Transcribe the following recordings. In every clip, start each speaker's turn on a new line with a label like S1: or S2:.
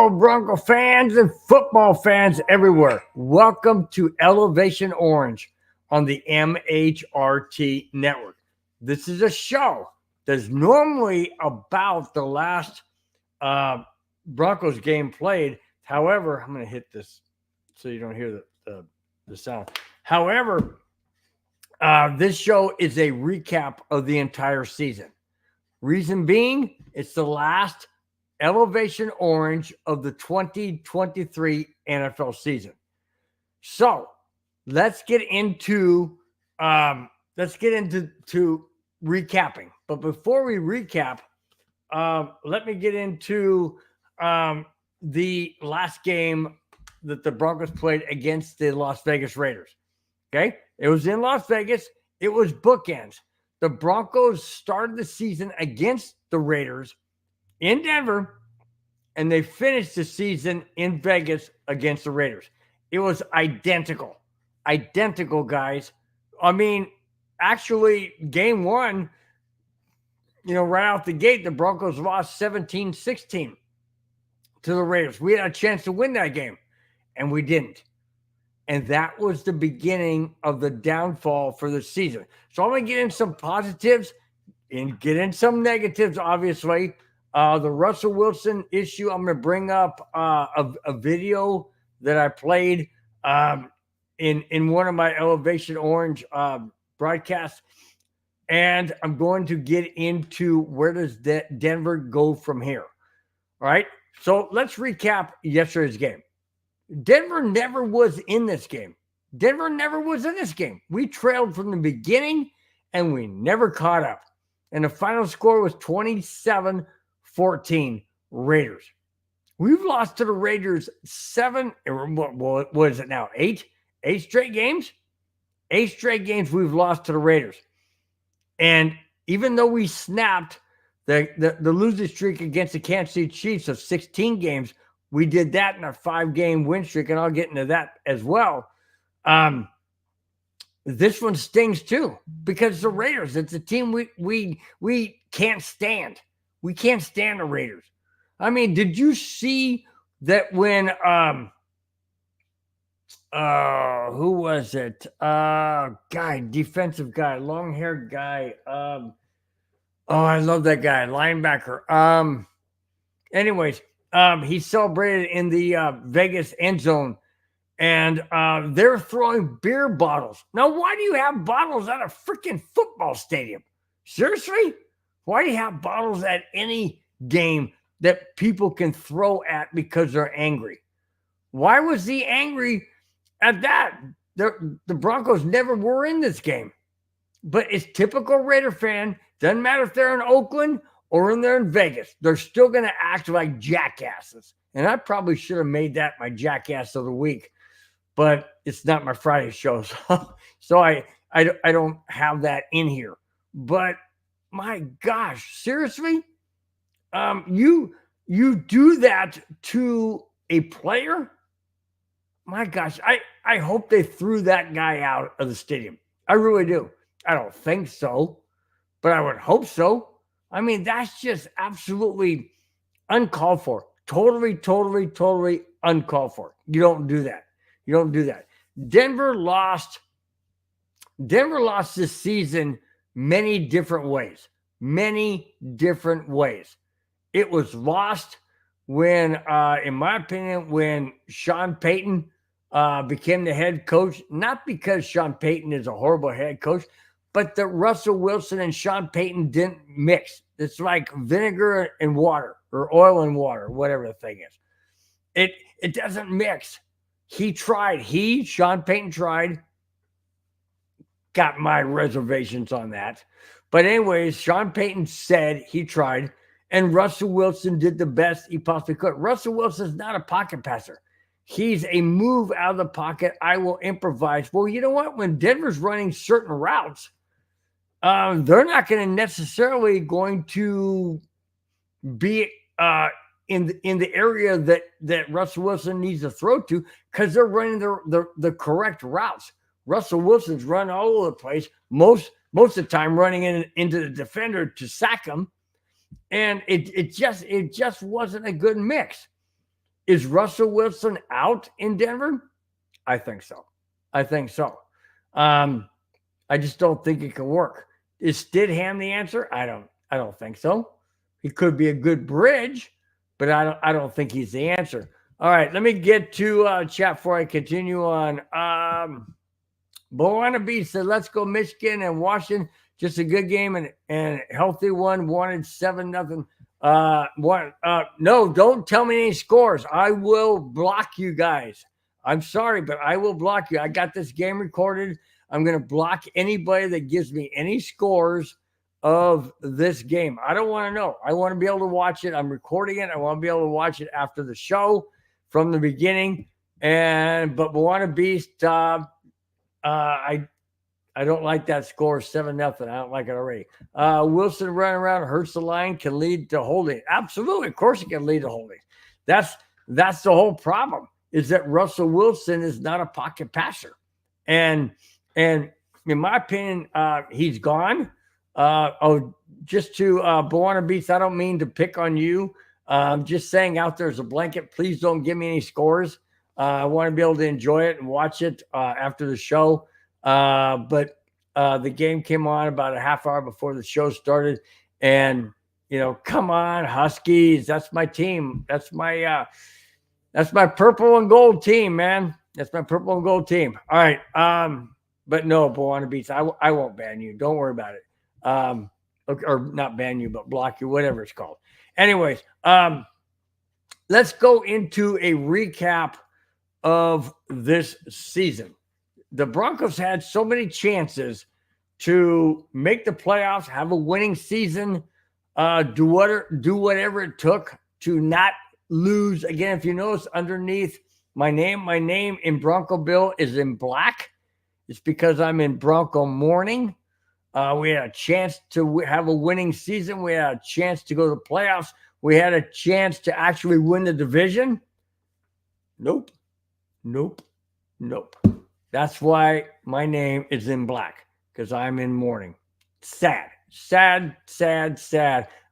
S1: Hello, Bronco fans and football fans everywhere. Welcome to Elevation Orange on the MHRT network. This is a show that's normally about the last Broncos game played. However, I'm going to hit this so you don't hear the sound. However, this show is a recap of the entire season. Reason being, it's the last Elevation Orange of the 2023 NFL season. So let's get into recapping. But before we recap, let me get into the last game that the Broncos played against the Las Vegas Raiders. Okay, it was in Las Vegas. It was bookends. The Broncos started the season against the Raiders in Denver, and they finished the season in Vegas against the Raiders. It was identical, guys. I mean, actually, game one, right out the gate, the Broncos lost 17-16 to the Raiders. We had a chance to win that game, and we didn't. And that was the beginning of the downfall for the season. So I'm going to get in some positives and get in some negatives, obviously. The Russell Wilson issue, I'm going to bring up a video that I played in one of my Elevation Orange broadcasts. And I'm going to get into where does Denver go from here. All right. So let's recap yesterday's game. Denver never was in this game. We trailed from the beginning, and we never caught up. And the final score was 27-14 Raiders. We've lost to the Raiders what is it now? Eight straight games? 8 straight games we've lost to the Raiders. And even though we snapped the losing streak against the Kansas City Chiefs of 16 games, we did that in a 5-game win streak, and I'll get into that as well. This one stings too because the Raiders, it's a team we can't stand. We can't stand the Raiders. I mean, did you see that when who was it? Defensive guy, long-haired guy. I love that guy, linebacker. Anyways, he celebrated in the Vegas end zone, and they're throwing beer bottles. Now, why do you have bottles at a freaking football stadium? Seriously? Why do you have bottles at any game that people can throw at because they're angry? Why was he angry at that? The Broncos never were in this game. But it's typical Raider fan. Doesn't matter if they're in Oakland or they're in Vegas. They're still going to act like jackasses. And I probably should have made that my jackass of the week. But it's not my Friday show. So I don't have that in here. But my gosh, seriously? You do that to a player? My gosh, I hope they threw that guy out of the stadium. I really do. I don't think so, but I would hope so. I mean, that's just absolutely uncalled for. Totally uncalled for. You don't do that. Denver lost this season many different ways. It was lost when, in my opinion, when Sean Payton became the head coach, not because Sean Payton is a horrible head coach, but that Russell Wilson and Sean Payton didn't mix. It's like vinegar and water or oil and water, whatever the thing is. It doesn't mix. Sean Payton tried. Got my reservations on that. But anyways, Sean Payton said he tried, and Russell Wilson did the best he possibly could. Russell Wilson's not a pocket passer. He's a move out of the pocket. I will improvise. Well, you know what? When Denver's running certain routes, they're not going to necessarily going to be in the area that Russell Wilson needs to throw to because they're running the correct routes. Russell Wilson's run all over the place, most of the time running into the defender to sack him, and it just wasn't a good mix. Is Russell Wilson out in Denver? I think so. I just don't think it can work. Is Stidham the answer? I don't think so. He could be a good bridge, but I don't think he's the answer. All right, let me get to chat before I continue on. Boana B said, let's go Michigan and Washington. Just a good game and healthy one. Wanted 7-0. No, don't tell me any scores. I will block you guys. I'm sorry, but I will block you. I got this game recorded. I'm going to block anybody that gives me any scores of this game. I don't want to know. I want to be able to watch it. I'm recording it. I want to be able to watch it after the show from the beginning. But Moana Beast, I don't like that score, 7-0. I don't like it already. Wilson running around hurts the line, can lead to holding. Absolutely, of course it can lead to holding. That's the whole problem, is that Russell Wilson is not a pocket passer. And in my opinion, he's gone. Just to Boana Beats, I don't mean to pick on you. I'm just saying out there as a blanket, please don't give me any scores. I want to be able to enjoy it and watch it after the show. But the game came on about a half hour before the show started. And, come on, Huskies. That's my team. That's my purple and gold team, man. That's my purple and gold team. All right. But no, Boana Beats, I won't ban you. Don't worry about it. Or not ban you, but block you, whatever it's called. Anyways, let's go into a recap of this season. The Broncos had so many chances to make the playoffs, have a winning season, do whatever it took to not lose. Again, if you notice underneath my name in Bronco Bill is in black. It's because I'm in Bronco mourning. We had a chance to have a winning season. We had a chance to go to the playoffs. We had a chance to actually win the division. Nope. That's why my name is in black, because I'm in mourning. Sad.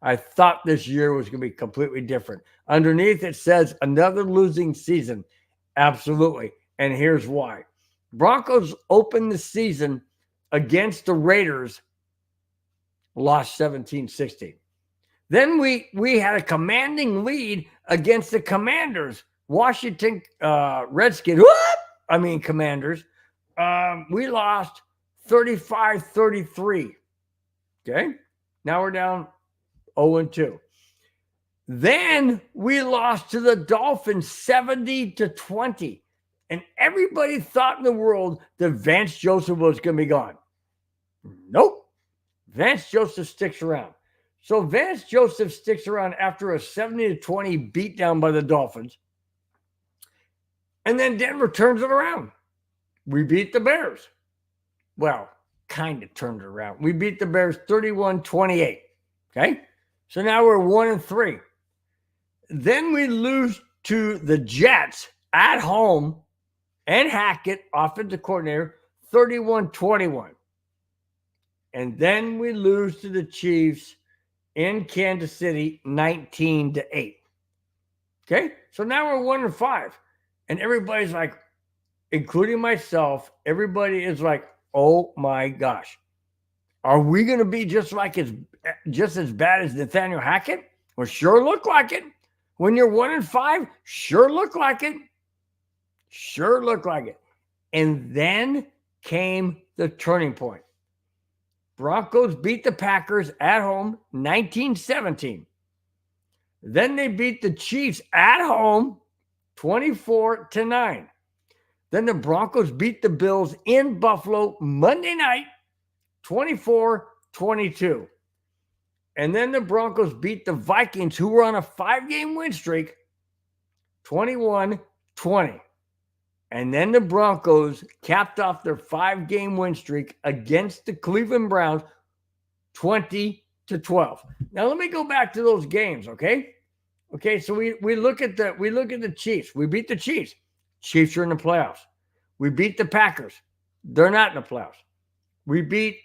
S1: I thought this year was going to be completely different. Underneath it says another losing season. Absolutely. And here's why. Broncos opened the season against the Raiders, lost 17-16. Then we had a commanding lead against the Commanders, Washington Redskins. Commanders. We lost 35-33. Okay. Now we're down 0-2. Then we lost to the Dolphins 70-20. And everybody thought in the world that Vance Joseph was going to be gone. Nope. Vance Joseph sticks around. So Vance Joseph sticks around after a 70-20 beatdown by the Dolphins. And then Denver turns it around. We beat the Bears. Well, kind of turned it around. We beat the Bears 31-28. Okay? So now we're 1-3. Then we lose to the Jets at home and Hackett, offensive coordinator, 31-21. And then we lose to the Chiefs in Kansas City, 19-8. Okay? So now we're 1-5. And everybody's like, including myself, everybody is like, oh my gosh. Are we going to be just as bad as Nathaniel Hackett? Well, sure look like it. When you're 1-5, sure look like it. Sure look like it. And then came the turning point. Broncos beat the Packers at home 19-17. Then they beat the Chiefs at home 24-9. Then the Broncos beat the Bills in Buffalo Monday night 24-22. And then the Broncos beat the Vikings, who were on a 5-game win streak, 21-20. And then the Broncos capped off their 5-game win streak against the Cleveland Browns, 20-12. Now let me go back to those games, okay? Okay, so we look at the Chiefs. We beat the Chiefs. Chiefs are in the playoffs. We beat the Packers. They're not in the playoffs. We beat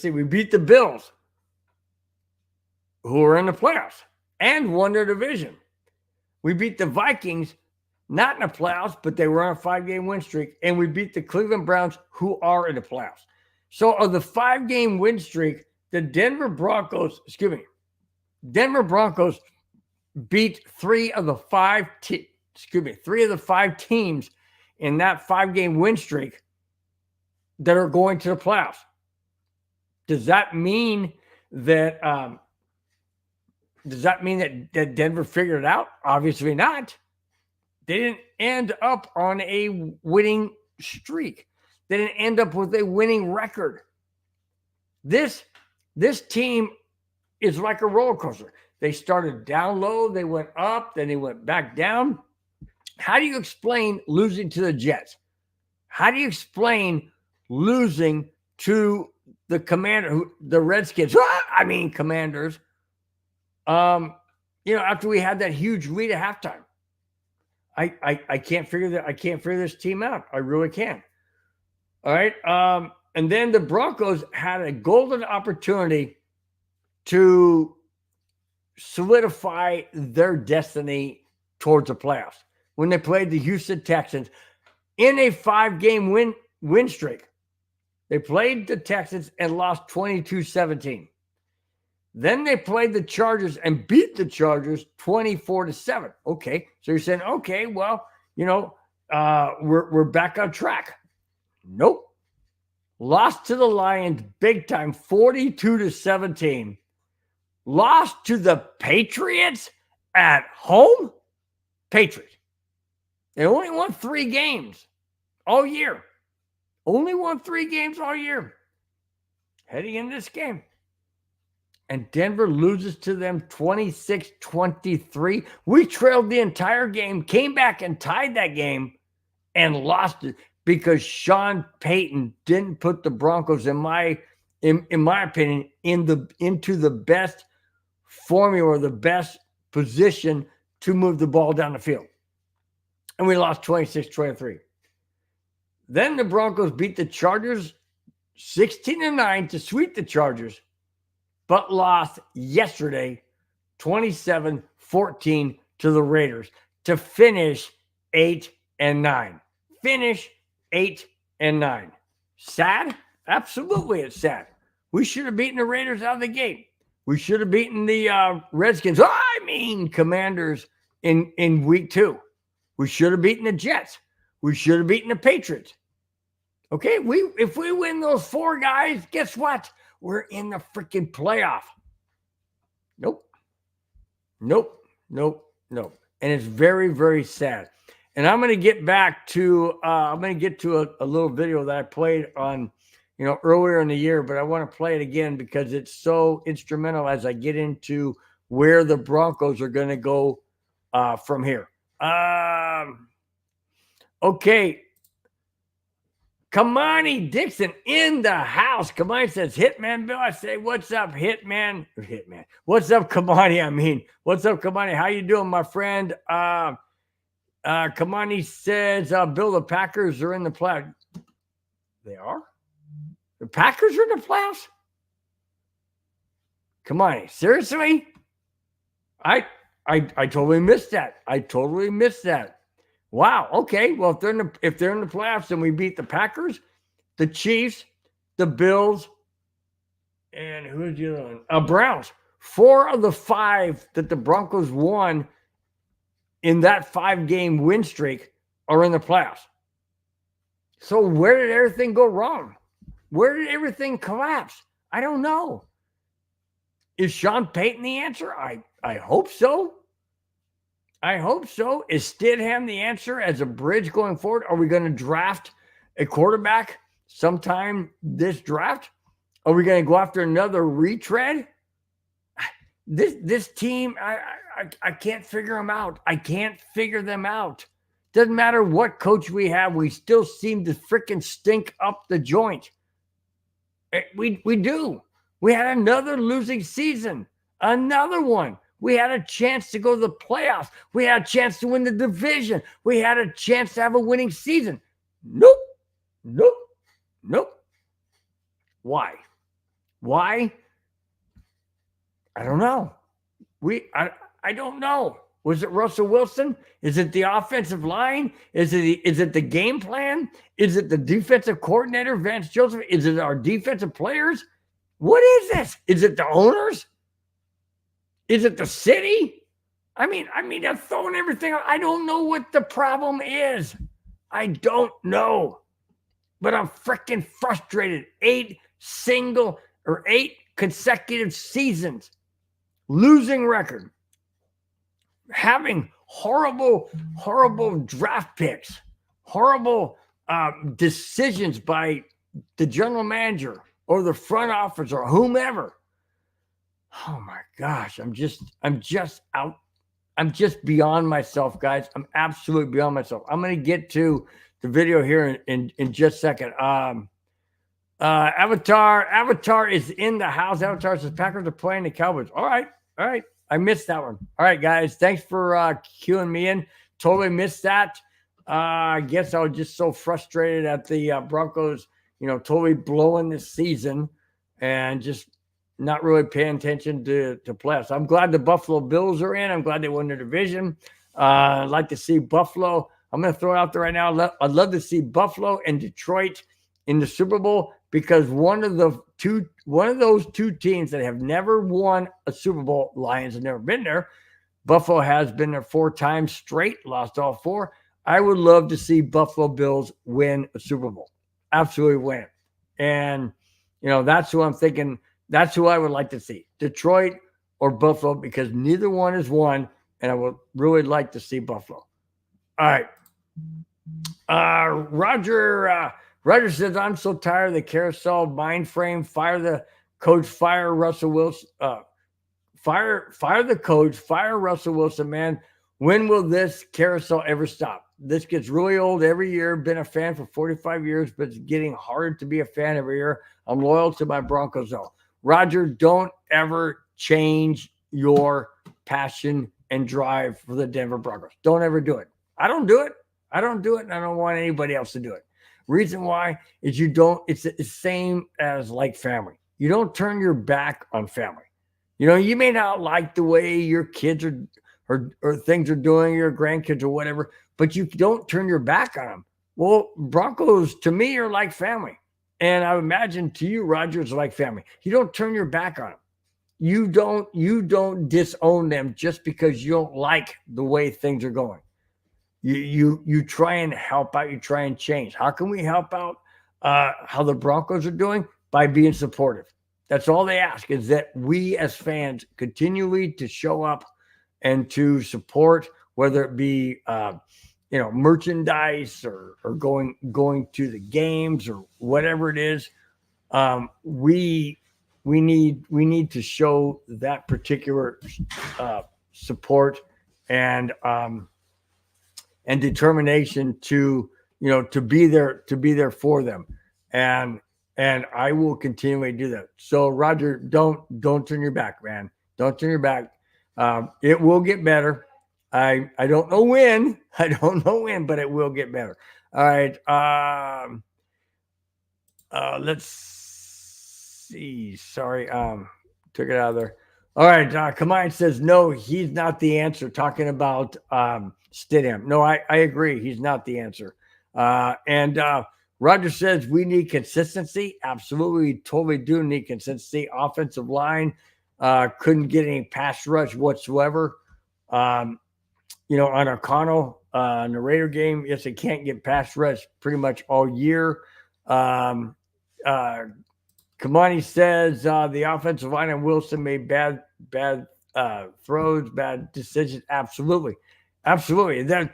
S1: we beat the Bills, who are in the playoffs and won their division. We beat the Vikings, not in the playoffs, but they were on a 5-game win streak. And we beat the Cleveland Browns, who are in the playoffs. So of the 5-game win streak, the Denver Broncos beat three of the five teams in that 5-game win streak that are going to the playoffs. Does that mean that Denver figured it out? Obviously not. They didn't end up on a winning streak. They didn't end up with a winning record. This team is like a roller coaster. They started down low, they went up, then they went back down. How do you explain losing to the Jets? How do you explain losing to the Redskins? Commanders. After we had that huge lead at halftime. I can't figure this team out. I really can't. All right. And then the Broncos had a golden opportunity to solidify their destiny towards the playoffs when they played the Houston Texans in a 5-game win streak. They played the Texans and lost 22-17. Then they played the Chargers and beat the Chargers 24-7. Okay, so you're saying, okay, well, we're back on track. Nope. Lost to the Lions big time, 42-17. Lost to the Patriots at home. Patriots. They only won 3 games all year. Only won 3 games all year. Heading into this game. And Denver loses to them 26-23. We trailed the entire game, came back and tied that game, and lost it because Sean Payton didn't put the Broncos, in my opinion, into the best formula or the best position to move the ball down the field. And we lost 26-23. Then the Broncos beat the Chargers 16-9 to sweep the Chargers, but lost yesterday 27-14 to the Raiders to finish 8-9. Finish 8-9. Sad? Absolutely, it's sad. We should have beaten the Raiders out of the gate. We should have beaten the Redskins. Commanders in week 2. We should have beaten the Jets. We should have beaten the Patriots. Okay, if we win those 4 guys, guess what? We're in the freaking playoff. Nope. And it's very, very sad. And I'm going to get back to a little video that I played on, earlier in the year, but I want to play it again because it's so instrumental as I get into where the Broncos are going to go from here. Okay. Kamani Dixon in the house. Kamani says, Hitman Bill. I say, what's up, Hitman? What's up, Kamani? What's up, Kamani? How you doing, my friend? Kamani says, Bill, the Packers are in the playoffs. They are? The Packers are in the playoffs? Kamani, seriously? I totally missed that. Wow. Okay. Well, if they're in the playoffs and we beat the Packers, the Chiefs, the Bills, and who's the other one? Browns. 4 of the 5 that the Broncos won in that 5-game win streak are in the playoffs. So where did everything go wrong? Where did everything collapse? I don't know. Is Sean Payton the answer? I hope so. Is Stidham the answer as a bridge going forward? Are we going to draft a quarterback sometime this draft? Are we going to go after another retread? This team, I can't figure them out. Doesn't matter what coach we have, we still seem to freaking stink up the joint. We do. We had another losing season. Another one. We had a chance to go to the playoffs. We had a chance to win the division. We had a chance to have a winning season. Nope. Why? I don't know. I don't know. Was it Russell Wilson? Is it the offensive line? Is it the game plan? Is it the defensive coordinator, Vance Joseph? Is it our defensive players? What is this? Is it the owners? Is it the city? I mean, they're throwing everything. I don't know what the problem is. I don't know. But I'm freaking frustrated. 8 consecutive seasons. Losing record. Having horrible draft picks. Horrible decisions by the general manager or the front office or whomever. Oh my gosh, I'm just out. I'm just beyond myself, guys. I'm absolutely beyond myself. I'm going to get to the video here in just a second. Avatar is in the house. Avatar says Packers are playing the Cowboys. All right. I missed that one. All right, guys. Thanks for queuing me in. Totally missed that. I guess I was just so frustrated at the Broncos, totally blowing this season and just not really paying attention to playoffs. I'm glad the Buffalo Bills are in. I'm glad they won their division. I'd like to see Buffalo. I'm going to throw it out there right now. I'd love to see Buffalo and Detroit in the Super Bowl because one of those two teams that have never won a Super Bowl, Lions have never been there. Buffalo has been there 4 times straight, lost all 4. I would love to see Buffalo Bills win a Super Bowl. Absolutely win. And, that's who I'm thinking. That's who I would like to see, Detroit or Buffalo, because neither one has won, and I would really like to see Buffalo. All right. Roger says, I'm so tired of the carousel mind frame. Fire the coach, fire Russell Wilson. Fire the coach, fire Russell Wilson, man. When will this carousel ever stop? This gets really old every year. Been a fan for 45 years, but it's getting harder to be a fan every year. I'm loyal to my Broncos, though. Roger, don't ever change your passion and drive for the Denver Broncos. Don't ever do it. I don't do it. And I don't want anybody else to do it. Reason why is it's the same as like family. You don't turn your back on family. You may not like the way your kids or things are doing, your grandkids or whatever, but you don't turn your back on them. Well, Broncos to me are like family. And I imagine to you, Roger, is like family. You don't turn your back on them. You don't disown them just because you don't like the way things are going. You try and help out. You try and change. How can we help out how the Broncos are doing? By being supportive. That's all they ask, is that we as fans continually to show up and to support, whether it be merchandise or going to the games or whatever it is. We need to show that particular support and determination to be there for them. And I will continually do that. So Roger, don't turn your back, man. Don't turn your back. It will get better. I don't know when. But it will get better. All right. Let's see. Sorry. Took it out of there. All right. Kamai says, no, he's not the answer. Talking about Stidham. No, I agree. He's not the answer. And Roger says we need consistency. Absolutely. We totally do need consistency. Offensive line couldn't get any pass rush whatsoever. On O'Connell in the Raider game, yes, they can't get pass rush pretty much all year. Kamani says the offensive line and Wilson made bad throws, bad decisions. Absolutely. Then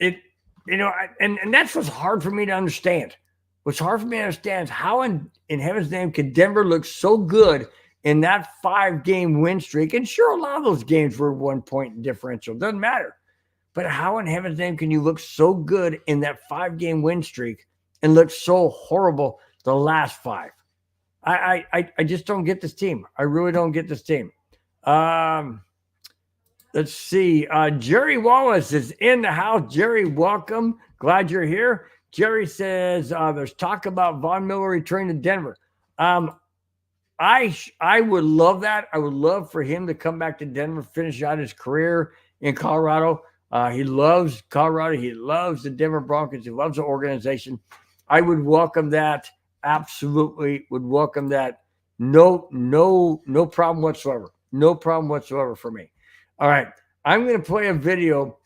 S1: and that's what's hard for me to understand. What's hard for me to understand is how in heaven's name could Denver look so good in that 5-game win streak? And sure, a lot of those games were 1-point differential. Doesn't matter. But how in heaven's name can you look so good in that 5-game win streak and look so horrible the last 5? I just don't get this team. I really don't get this team. Let's see. Jerry Wallace is in the house. Jerry, welcome. Glad you're here. Jerry says there's talk about Von Miller returning to Denver. I would love that. I would love for him to come back to Denver, finish out his career in Colorado. He loves Colorado. He loves the Denver Broncos. He loves the organization. I would welcome that. Absolutely would welcome that. No problem whatsoever. No problem whatsoever for me. All right. I'm going to play a video.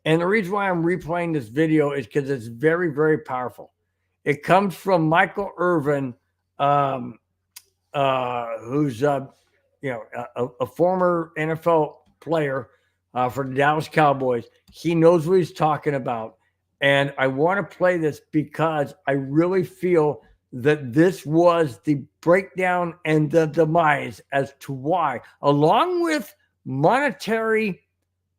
S1: And the reason why I'm replaying this video is because it's very, very powerful. It comes from Michael Irvin, who's a former NFL player for the Dallas Cowboys. He knows what he's talking about. And I want to play this because I really feel that this was the breakdown and the demise as to why, along with monetary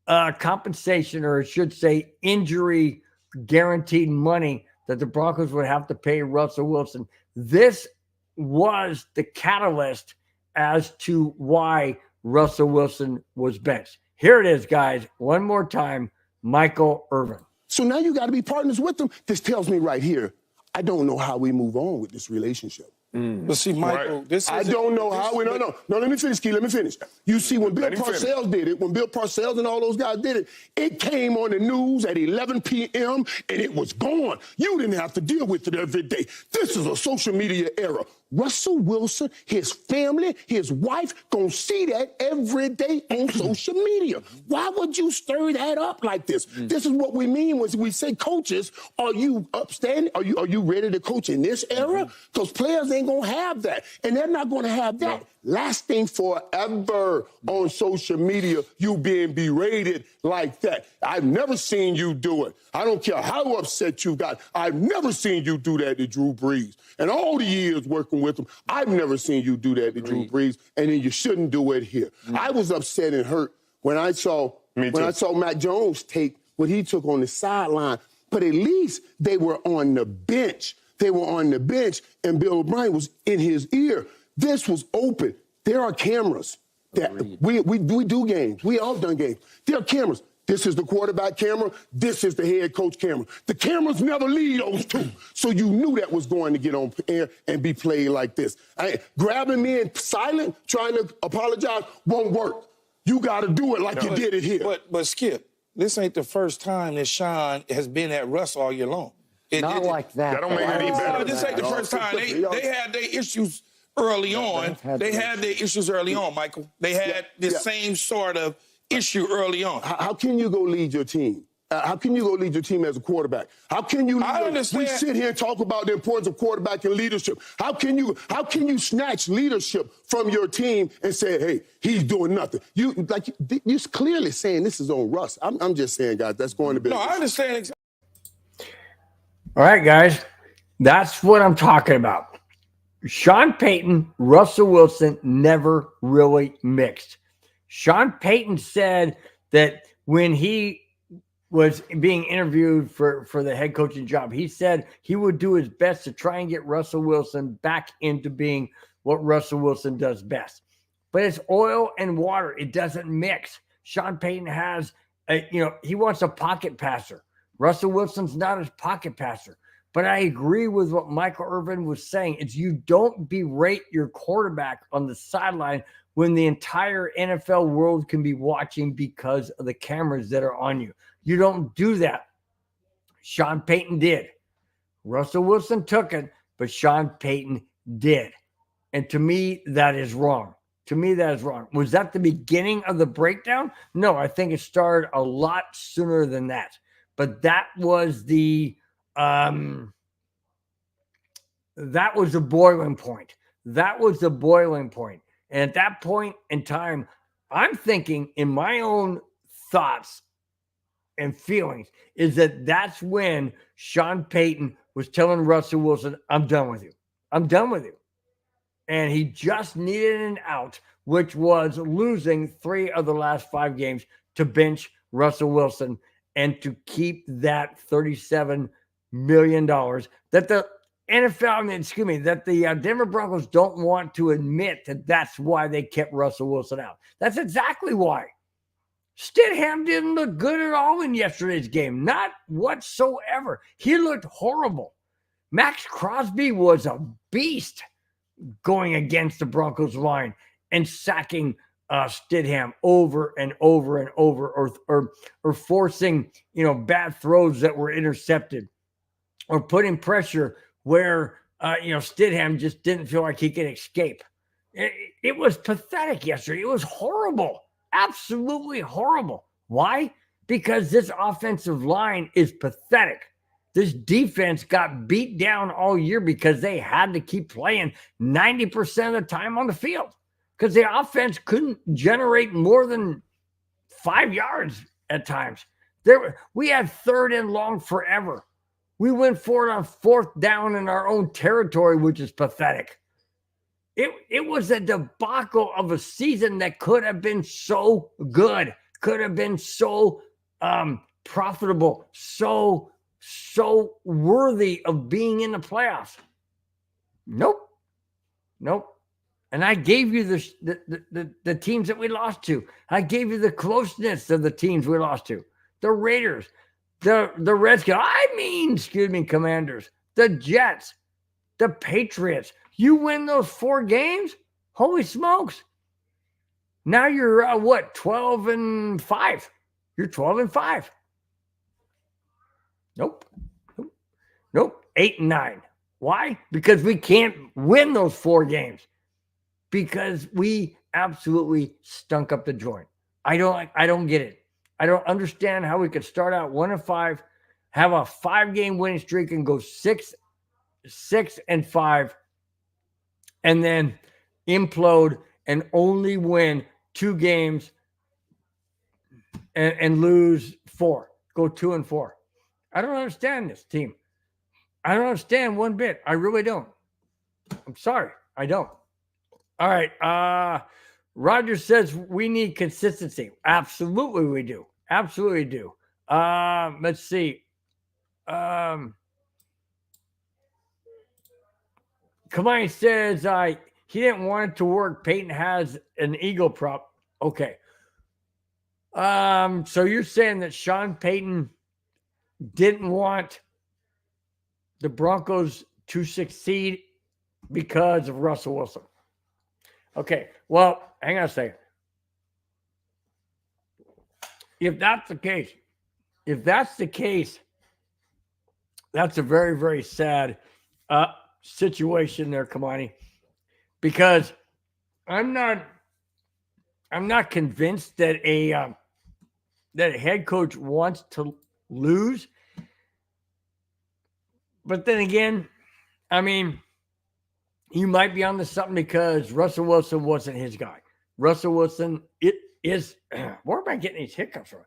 S1: compensation, or I should say injury guaranteed money that the Broncos would have to pay Russell Wilson. This was the catalyst as to why Russell Wilson was benched. Here it is, guys. One more time, Michael Irvin.
S2: So now you got to be partners with them. This tells me right here, I don't know how we move on with this relationship.
S3: But see, Michael,
S2: right. I don't know how we. No, let me finish, Key. Let me finish. You see, when Bill Parcells did it, when Bill Parcells and all those guys did it, it came on the news at 11 p.m. and it was gone. You didn't have to deal with it every day. This is a social media era. Russell Wilson, his family, his wife, gonna see that every day on social media. Why would you stir that up like this? This is what we mean when we say coaches. Are you upstanding? Are you ready to coach in this era? Because players ain't gonna have that, and they're not gonna have that lasting forever on social media. You being berated like that. I've never seen you do it. I don't care how upset you got. I've never seen you do that to Drew Brees. And all the years working with him, I've never seen you do that to Drew Brees. And then you shouldn't do it here. I was upset and hurt when I saw Mac Jones take what he took on the sideline. But at least they were on the bench. They were on the bench, and Bill O'Brien was in his ear. This was open. There are cameras. We do games. We all done games. There are cameras. This is the quarterback camera. This is the head coach camera. The cameras never leave those two. So you knew that was going to get on air and be played like this. Grabbing me in silent, trying to apologize, won't work. You got to do it like you did it here.
S3: But Skip, this ain't the first time that Sean has been at Russ all year long.
S4: Not like that.
S5: That don't make it any better.
S3: This ain't the first time. They had their issues early on. They had their issues early on, Michael. They had the same sort of issue early on.
S2: How can you go lead your team? How can you go lead your team as a quarterback? How can you? We sit here and talk about the importance of quarterback and leadership. How can you snatch leadership from your team and say, "Hey, he's doing nothing"? You're clearly saying this is on Russ. I'm just saying, guys, that's going to be.
S3: No, I understand.
S1: All right, guys, that's what I'm talking about. Sean Payton, Russell Wilson never really mixed. Sean Payton said that when he was being interviewed for the head coaching job, he said he would do his best to try and get Russell Wilson back into being what Russell Wilson does best. But it's oil and water. It doesn't mix. Sean Payton has, he wants a pocket passer. Russell Wilson's not his pocket passer. But I agree with what Michael Irvin was saying. It's you don't berate your quarterback on the sideline when the entire NFL world can be watching because of the cameras that are on you. You don't do that. Sean Payton did. Russell Wilson took it, but Sean Payton did. And to me, that is wrong. To me, that is wrong. Was that the beginning of the breakdown? No, I think it started a lot sooner than that. But that was the boiling point. That was the boiling point. And at that point in time, I'm thinking in my own thoughts and feelings is that that's when Sean Payton was telling Russell Wilson, I'm done with you. I'm done with you. And he just needed an out, which was losing 3 of the last 5 games to bench Russell Wilson and to keep that $37 million that the NFL, that the Denver Broncos don't want to admit that that's why they kept Russell Wilson out. That's exactly why. Stidham didn't look good at all in yesterday's game. Not whatsoever. He looked horrible. Max Crosby was a beast going against the Broncos line and sacking Stidham over and over and over, or forcing, bad throws that were intercepted, or putting pressure where, Stidham just didn't feel like he could escape. It was pathetic yesterday. It was horrible. Absolutely horrible. Why? Because this offensive line is pathetic. This defense got beat down all year because they had to keep playing 90% of the time on the field because the offense couldn't generate more than 5 yards at times. We had 3rd and long forever. We went for it on 4th down in our own territory, which is pathetic. It was a debacle of a season that could have been so good, could have been so profitable, so worthy of being in the playoffs. Nope. And I gave you the teams that we lost to. I gave you the closeness of the teams we lost to. The Raiders, the Redskins, Commanders, the Jets, the Patriots. You win those 4 games? Holy smokes. Now you're 12-5. You're 12-5. Nope. 8-9. Why? Because we can't win those 4 games. Because we absolutely stunk up the joint. I don't get it. I don't understand how we could start out 1-5, have a 5-game winning streak, and go 6-5, and then implode and only win 2 games and lose 4. Go 2-4. I don't understand this team. I don't understand one bit. I really don't. I'm sorry. I don't. All right. Roger says we need consistency. Absolutely we do. Absolutely do. Let's see. Kamani says he didn't want it to work. Peyton has an ego prop. Okay. So you're saying that Sean Payton didn't want the Broncos to succeed because of Russell Wilson. Okay, well, hang on a second. If that's the case, that's a very, very sad situation there, Kamani, because I'm not convinced that a head coach wants to lose. But then again, I mean, you might be onto something because Russell Wilson wasn't his guy. Russell Wilson, where am I getting these hiccups from?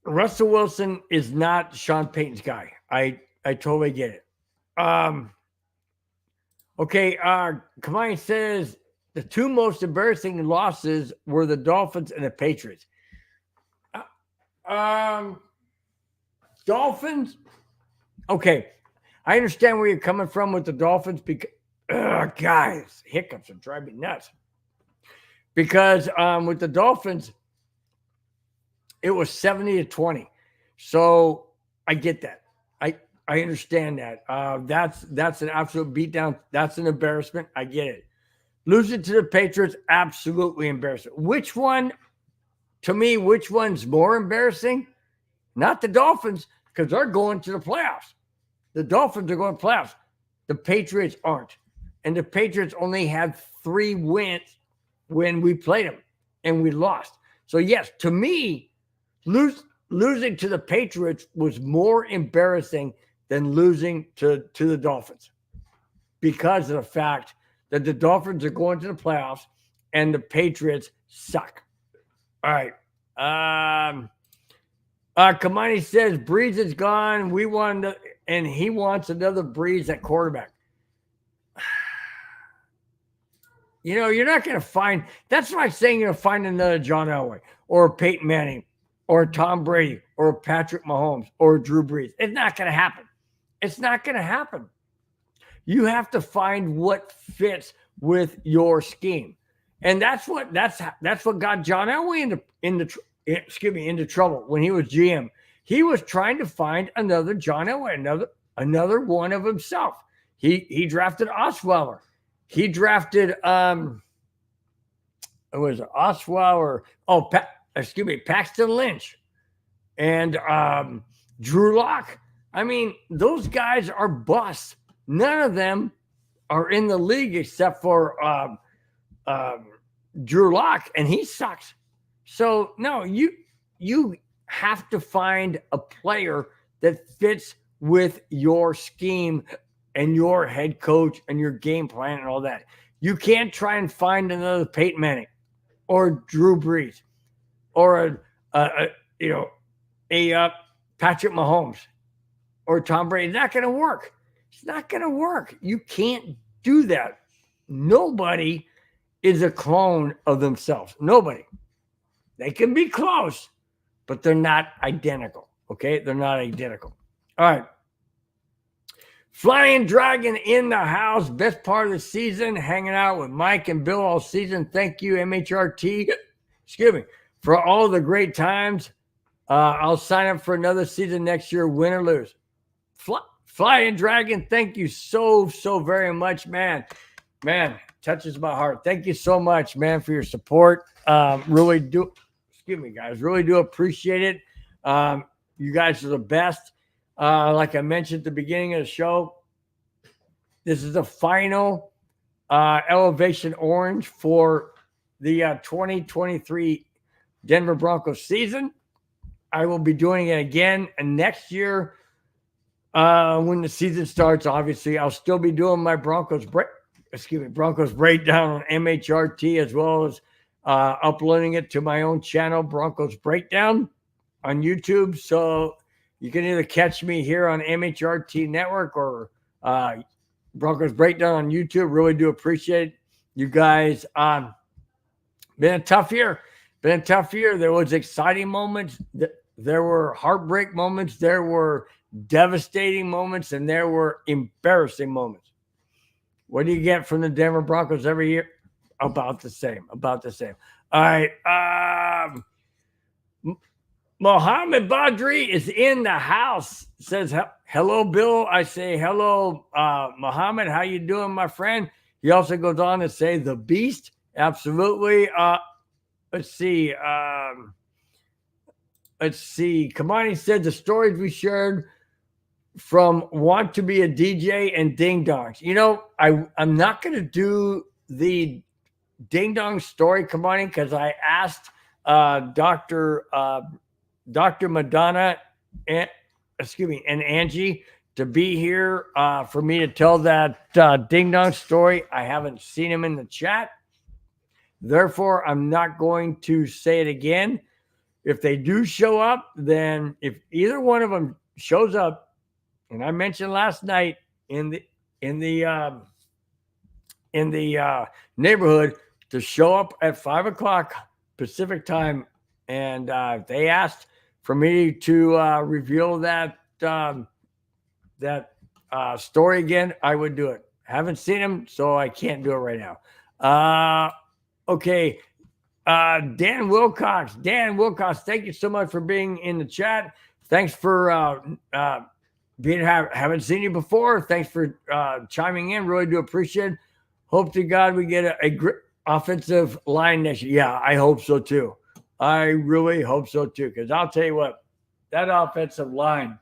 S1: Russell Wilson is not Sean Payton's guy. I totally get it. Okay, Kamani says the 2 most embarrassing losses were the Dolphins and the Patriots. Dolphins, okay. I understand where you're coming from with the Dolphins because, guys, hiccups are driving me nuts. Because with the Dolphins, it was 70-20. So I get that. I understand that. That's an absolute beatdown. That's an embarrassment. I get it. Losing to the Patriots, absolutely embarrassing. Which one's more embarrassing? Not the Dolphins, because they're going to the playoffs. The Dolphins are going to playoffs. The Patriots aren't. And the Patriots only had 3 wins when we played them, and we lost. So, yes, to me, losing to the Patriots was more embarrassing than losing to the Dolphins because of the fact that the Dolphins are going to the playoffs and the Patriots suck. All right. Kamani says Breeze is gone. And he wants another Breeze at quarterback. You're not going to find. That's like saying you're going to find another John Elway or a Peyton Manning or a Tom Brady or a Patrick Mahomes or a Drew Brees. It's not going to happen. It's not going to happen. You have to find what fits with your scheme, and that's what got John Elway into trouble when he was GM. He was trying to find another John Elway, another one of himself. He drafted Osweiler. He drafted was Osweiler, Paxton Lynch, and Drew Lock. I mean, those guys are busts. None of them are in the league except for Drew Lock, and he sucks. So no, you have to find a player that fits with your scheme and your head coach and your game plan and all that. You can't try and find another Peyton Manning or Drew Brees or Patrick Mahomes or Tom Brady. It's not going to work. It's not going to work. You can't do that. Nobody is a clone of themselves. Nobody. They can be close, but they're not identical. Okay? They're not identical. All right. Flying Dragon in the house. Best part of the season. Hanging out with Mike and Bill all season. Thank you, MHRT. Excuse me. For all the great times. I'll sign up for another season next year, win or lose. Flying Dragon, thank you so very much, man. Man, touches my heart. Thank you so much, man, for your support. Really do, excuse me, guys, really do appreciate it. You guys are the best. Like I mentioned at the beginning of the show, this is the final Elevation Orange for the 2023 Denver Broncos season. I will be doing it again next year when the season starts. Obviously, I'll still be doing my Broncos breakdown on MHRT, as well as uploading it to my own channel, Broncos Breakdown, on YouTube. So you can either catch me here on MHRT Network or Broncos Breakdown on YouTube. Really do appreciate you guys. Been a tough year. There was exciting moments. There were heartbreak moments. There were devastating moments, and there were embarrassing moments. What do you get from the Denver Broncos every year? About the same. All right. Mohammed Badri is in the house. Says, hello, Bill. I say, hello, Mohammed. How you doing, my friend? He also goes on to say, the Beast. Absolutely. Let's see. Kamani said the stories we shared from Want to Be a DJ and Ding Dongs. You know, I'm not going to do the Ding Dong story, Kamani, because I asked Dr. Madonna and Angie to be here for me to tell that Ding Dong story. I haven't seen him in the chat. Therefore, I'm not going to say it again. If they do show up, then if either one of them shows up, and I mentioned last night in the neighborhood to show up at 5:00 Pacific time, and they asked for me to reveal that story again, I would do it. Haven't seen him, so I can't do it right now. Okay. Dan Wilcox, thank you so much for being in the chat. Thanks for haven't seen you before. Thanks for chiming in. Really do appreciate it. Hope to God we get a great offensive line next year. Yeah, I hope so too. I really hope so too. Because I'll tell you what, that offensive line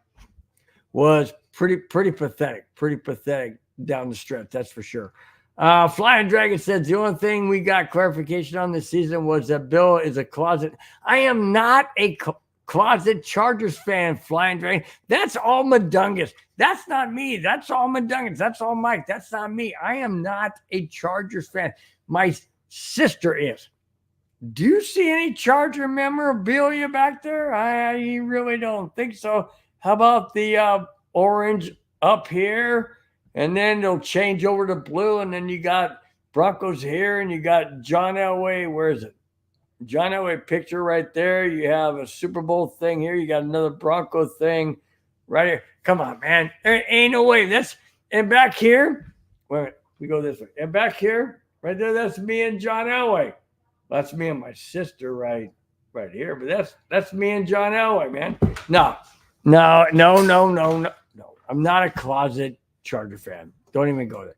S1: was pretty pathetic. Pretty pathetic down the stretch. That's for sure. Flying Dragon says the only thing we got clarification on this season was that Bill is a closet. I am not a closet Chargers fan, Flying Dragon. That's all Madungus. That's not me. That's all Madungus. That's all Mike. That's not me. I am not a Chargers fan. My sister is. Do you see any Charger memorabilia back there? I really don't think so. How about the orange up here? And then they'll change over to blue, and then you got Broncos here, and you got John Elway. Where is it? John Elway picture right there. You have a Super Bowl thing here. You got another Bronco thing right here. Come on, man. There ain't no way. And back here, wait, we go this way. And back here, right there, that's me and John Elway. That's me and my sister right here. But that's me and John Elway, man. No. I'm not a closet Charger fan. Don't even go there.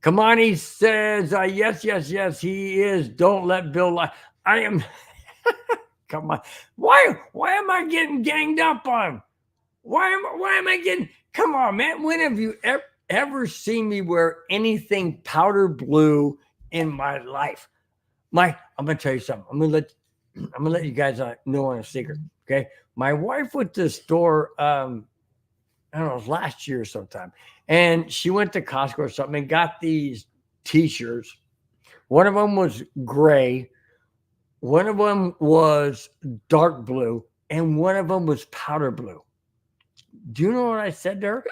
S1: Kamani says, yes, he is. Don't let Bill lie. I am. Come on. Why am I getting ganged up on? Why am I getting? Come on, man. When have you ever seen me wear anything powder blue in my life? I'm gonna tell you something. I'm gonna let you guys know on a secret. Okay. My wife went to the store. I don't know, it was last year sometime, and she went to Costco or something and got these T-shirts. One of them was gray, one of them was dark blue, and one of them was powder blue. Do you know what I said to her?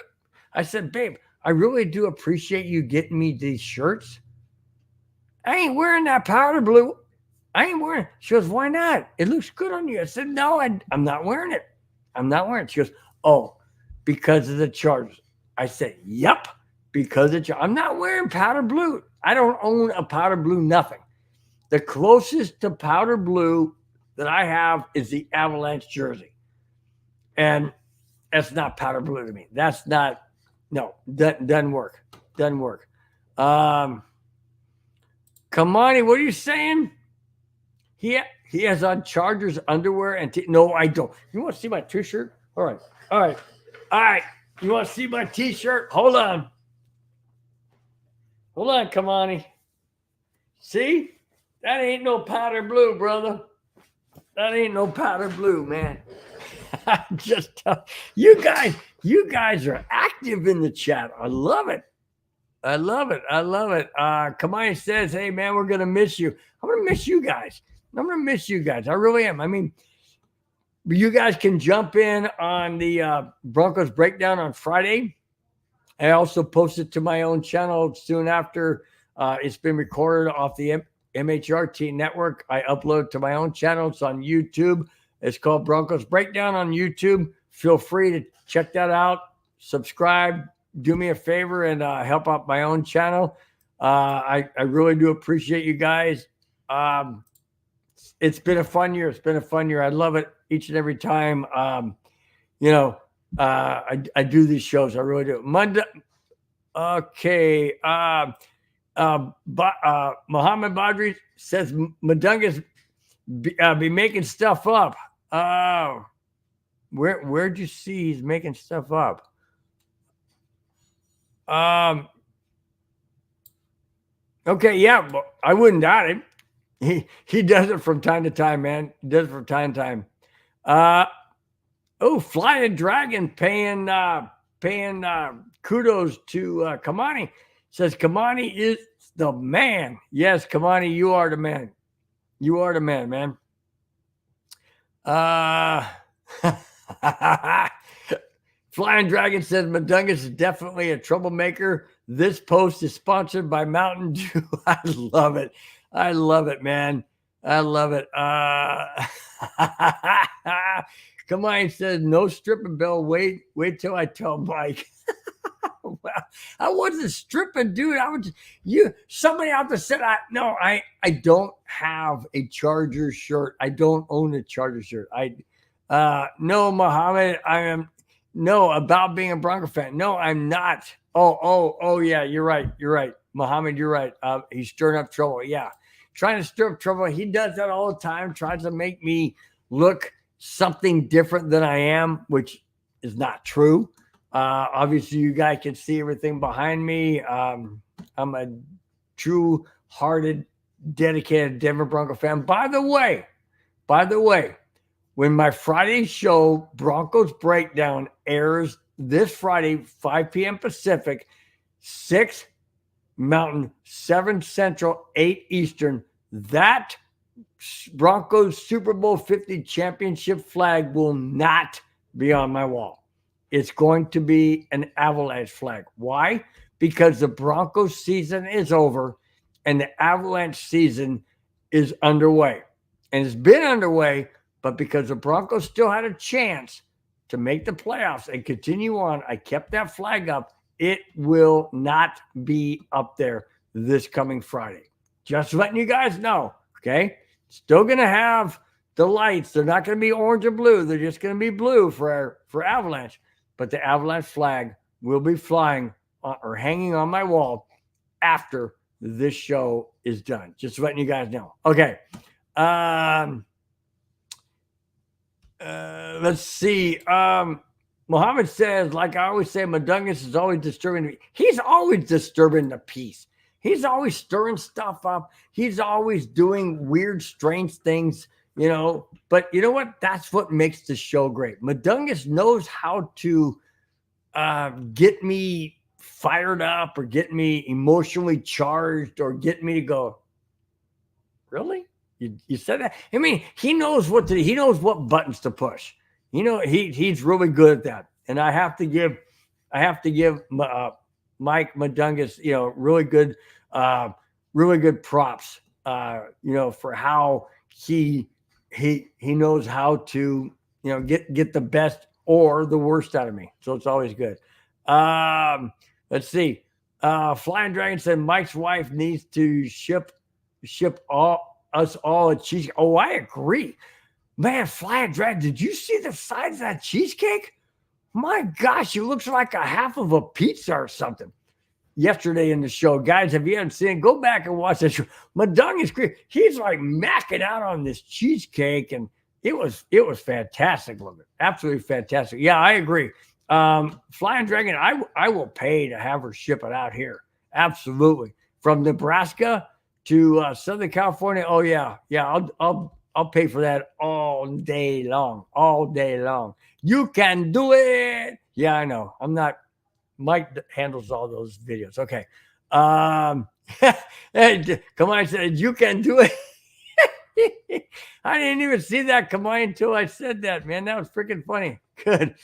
S1: I said, babe, I really do appreciate you getting me these shirts. I ain't wearing that powder blue. I ain't wearing it. She goes, why not? It looks good on you. I said, no, I'm not wearing it. I'm not wearing it. She goes, oh, because of the Chargers. I said, yep, because of I'm not wearing powder blue. I don't own a powder blue nothing. The closest to powder blue that I have is the Avalanche jersey. And that's not powder blue to me. That's not, no, doesn't work. Doesn't work. Kamani, what are you saying? He has on Chargers underwear and no, I don't. You want to see my t-shirt? All right. You want to see my t-shirt? Hold on, Kamani. See? That ain't no powder blue, brother. That ain't no powder blue, man. Just you guys are active in the chat. I love it. Kamani says, hey man, we're gonna miss you. I'm gonna miss you guys. I really am. I mean, you guys can jump in on the Broncos breakdown on Friday. I also posted to my own channel soon after it's been recorded off the MHRT network. I upload to my own channel. It's on YouTube. It's called Broncos Breakdown on YouTube. Feel free to check that out. Subscribe. Do me a favor and help out my own channel. I really do appreciate you guys. It's been a fun year. I love it each and every time. I do these shows. I really do. Monday. Okay. Muhammad Badri says Madungas be making stuff up. Where'd you see he's making stuff up? Okay, yeah, but I wouldn't doubt it. He does it from time to time, man. He does it from time to time. Flying Dragon paying kudos to Kamani. Says Kamani is the man. Yes, Kamani, you are the man. You are the man, man. Flying Dragon says Madungas is definitely a troublemaker. This post is sponsored by Mountain Dew. I love it. Man. I love it. Kamani says no stripping, Bill. Wait till I tell Mike. Well, I wasn't stripping, dude. Somebody out there said I don't have a Chargers shirt. I don't own a Chargers shirt. No, Muhammad, about being a Bronco fan. No, I'm not. Oh yeah, you're right. Muhammad, you're right. He's stirring up trouble. Yeah. Trying to stir up trouble. He does that all the time, tries to make me look something different than I am, which is not true. Obviously, you guys can see everything behind me. I'm a true-hearted, dedicated Denver Bronco fan. By the way, when my Friday show, Broncos Breakdown, airs this Friday, 5 p.m. Pacific, 6 Mountain, 7 Central, 8 Eastern, that Broncos Super Bowl 50 championship flag will not be on my wall. It's going to be an Avalanche flag. Why? Because the Broncos season is over and the Avalanche season is underway. And it's been underway, but because the Broncos still had a chance to make the playoffs and continue on, I kept that flag up. It will not be up there this coming Friday. Just letting you guys know, okay? Still going to have the lights. They're not going to be orange or blue. They're just going to be blue for Avalanche. But the Avalanche flag will be flying or hanging on my wall after this show is done. Just letting you guys know. Okay. Let's see. Muhammad says, like I always say, Mundungus is always disturbing me. He's always disturbing the peace. He's always stirring stuff up. He's always doing weird, strange things, you know. But you know what? That's what makes the show great. Mundungus knows how to get me fired up or get me emotionally charged or get me to go, really? You said that? I mean, he knows he knows what buttons to push. You know, he's really good at that. And I have to give Mike Mundungus, you know, really good props, you know, for how he knows how to, you know, get the best or the worst out of me. So it's always good. Let's see. Flying Dragon said Mike's wife needs to ship us all a cheesecake. Oh, I agree. Man, Flying Dragon, did you see the size of that cheesecake? My gosh, it looks like a half of a pizza or something. Yesterday in the show, guys, if you haven't seen it, go back and watch that show. Mundungus, he's like macking out on this cheesecake, and it was fantastic looking. Absolutely fantastic. Yeah, I agree. Flying Dragon, I will pay to have her ship it out here. Absolutely. From Nebraska to Southern California. Oh yeah. I'll pay for that all day long. You can do it. Yeah, I know. I'm not. Mike handles all those videos. Okay. Come on, I said you can do it. I didn't even see that come on until I said that, man. That was freaking funny. Good.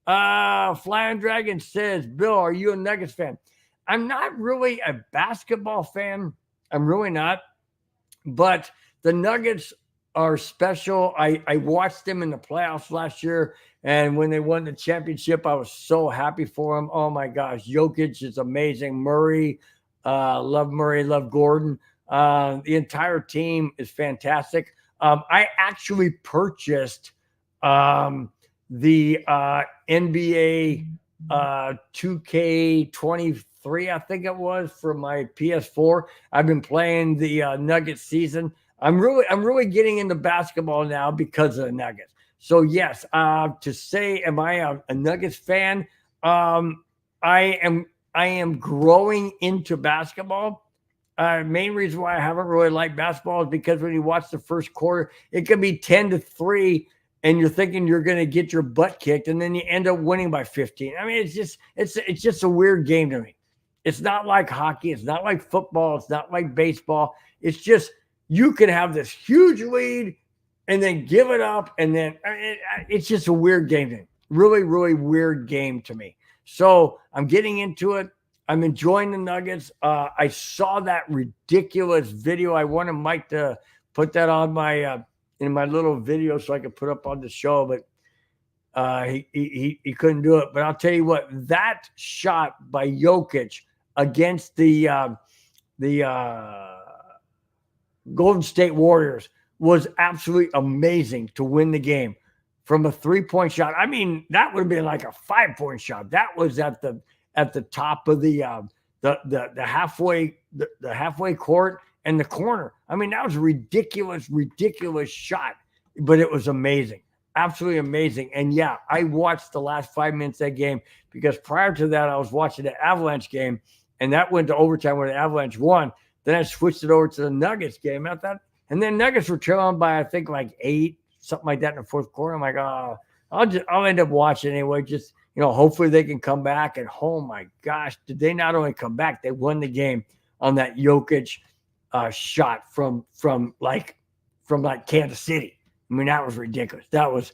S1: Flying Dragon says, Bill, are you a Nuggets fan? I'm not really a basketball fan. I'm really not. But the Nuggets are special. I watched them in the playoffs last year, and when they won the championship, I was so happy for them. Oh my gosh, Jokic is amazing. Murray, love Gordon. The entire team is fantastic. I actually purchased the NBA 2K23, I think it was, for my PS4. I've been playing the Nuggets season. I'm really getting into basketball now because of the Nuggets. So yes, to say, am I a Nuggets fan? I am growing into basketball. Main reason why I haven't really liked basketball is because when you watch the first quarter, it could be 10-3, and you're thinking you're going to get your butt kicked, and then you end up winning by 15. I mean, it's just a weird game to me. It's not like hockey. It's not like football. It's not like baseball. It's just, you can have this huge lead and then give it up. And then it's just a weird game to me. Really, really weird game to me. So I'm getting into it. I'm enjoying the Nuggets. I saw that ridiculous video. I wanted Mike to put that on my in my little video so I could put up on the show, but he couldn't do it. But I'll tell you what, that shot by Jokic against the Golden State Warriors was absolutely amazing to win the game from a 3-point shot. I mean, that would have been like a 5-point shot. That was at the top of the halfway court and the corner. I mean, that was a ridiculous shot, but it was amazing. Absolutely amazing. And yeah, I watched the last 5 minutes of that game because prior to that, I was watching the Avalanche game, and that went to overtime when the Avalanche won. Then I switched it over to the Nuggets game. I thought, and then Nuggets were trailing by, I think, like 8, something like that in the fourth quarter. I'm like, oh, I'll end up watching anyway. Just, you know, hopefully they can come back. And oh my gosh, did they not only come back, they won the game on that Jokic shot from Kansas City. I mean, that was ridiculous. That was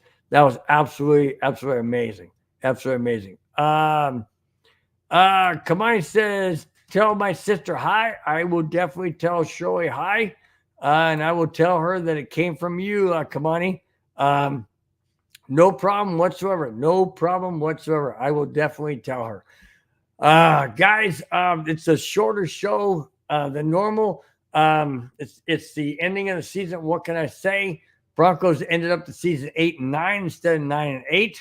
S1: absolutely amazing. Absolutely amazing. Kamani says, tell my sister hi. I will definitely tell Shirley hi. And I will tell her that it came from you, Kamani. No problem whatsoever. No problem whatsoever. I will definitely tell her. Guys, it's a shorter show than normal. It's the ending of the season. What can I say? Broncos ended up the season 8-9 instead of 9-8.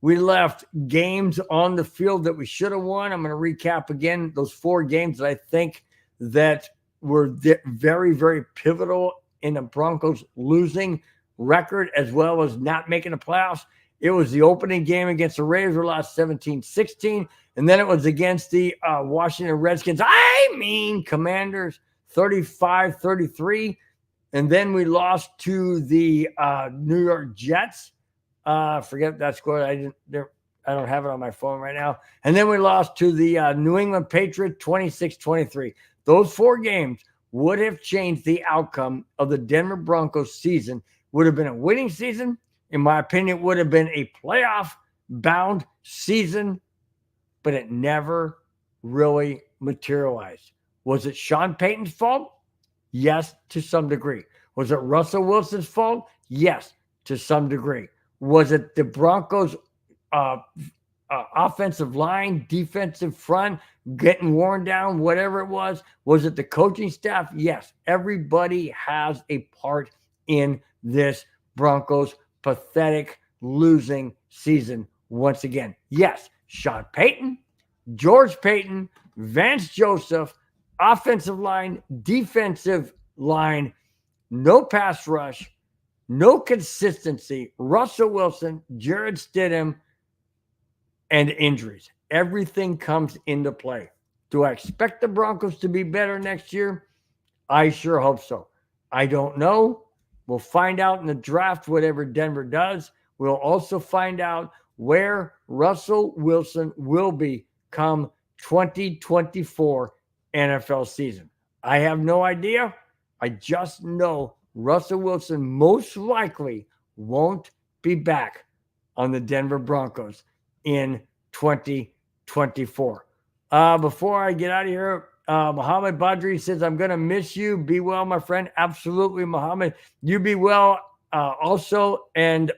S1: We left games on the field that we should have won. I'm going to recap again those 4 games that I think that were very, very pivotal in the Broncos losing record as well as not making the playoffs. It was the opening game against the Raiders, we lost 17-16. And then it was against the Washington Redskins, Commanders, 35-33. And then we lost to the New York Jets. Forget that score. I don't have it on my phone right now. And then we lost to the New England Patriots, 26-23. Those 4 games would have changed the outcome of the Denver Broncos season. Would have been a winning season. In my opinion, it would have been a playoff-bound season, but it never really materialized. Was it Sean Payton's fault? Yes, to some degree. Was it Russell Wilson's fault? Yes, to some degree. Was it the Broncos' offensive line, defensive front, getting worn down, whatever it was? Was it the coaching staff? Yes. Everybody has a part in this Broncos pathetic losing season once again. Yes, Sean Payton, George Payton, Vance Joseph, offensive line, defensive line, no pass rush, no consistency, Russell Wilson, Jared Stidham, and injuries. Everything comes into play. Do I expect the Broncos to be better next year? I sure hope so. I don't know. We'll find out in the draft whatever Denver does. We'll also find out where Russell Wilson will be come 2024 NFL season. I have no idea. I just know Russell Wilson most likely won't be back on the Denver Broncos in 2024. Before I get out of here, Muhammad Badri says, I'm going to miss you. Be well, my friend. Absolutely, Muhammad. You be well also. And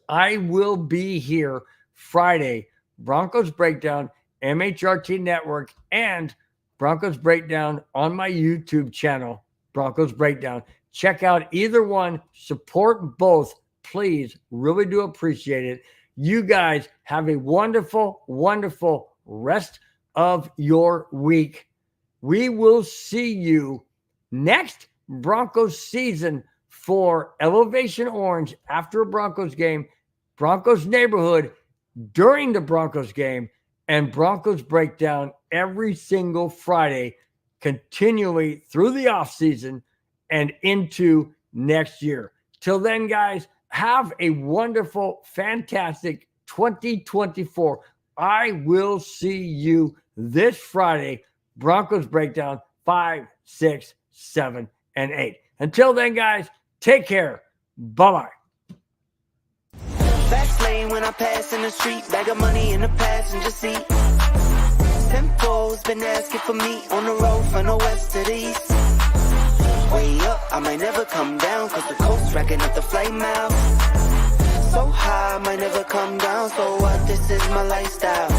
S1: I will be here Friday. Broncos Breakdown, MHRT Network, and Broncos Breakdown on my YouTube channel, Broncos Breakdown. Check out either one. Support both. Please. Really do appreciate it. You guys have a wonderful, wonderful rest of your week. We will see you next Broncos season for Elevation Orange after a Broncos game, Broncos Neighborhood during the Broncos game, and Broncos Breakdown every single Friday, continually through the offseason and into next year. Till then, guys, have a wonderful, fantastic 2024. I will see you this Friday, Broncos Breakdown 5, 6, 7, and 8. Until then, guys, take care. Bye-bye.
S4: Fast lane when I pass in the street, bag of money in the passenger seat. Tempo's been asking for me on the road from the west to the east. Way up, I might never come down, cause the coast racking up the flight miles. So high, I might never come down, so what, this is my lifestyle.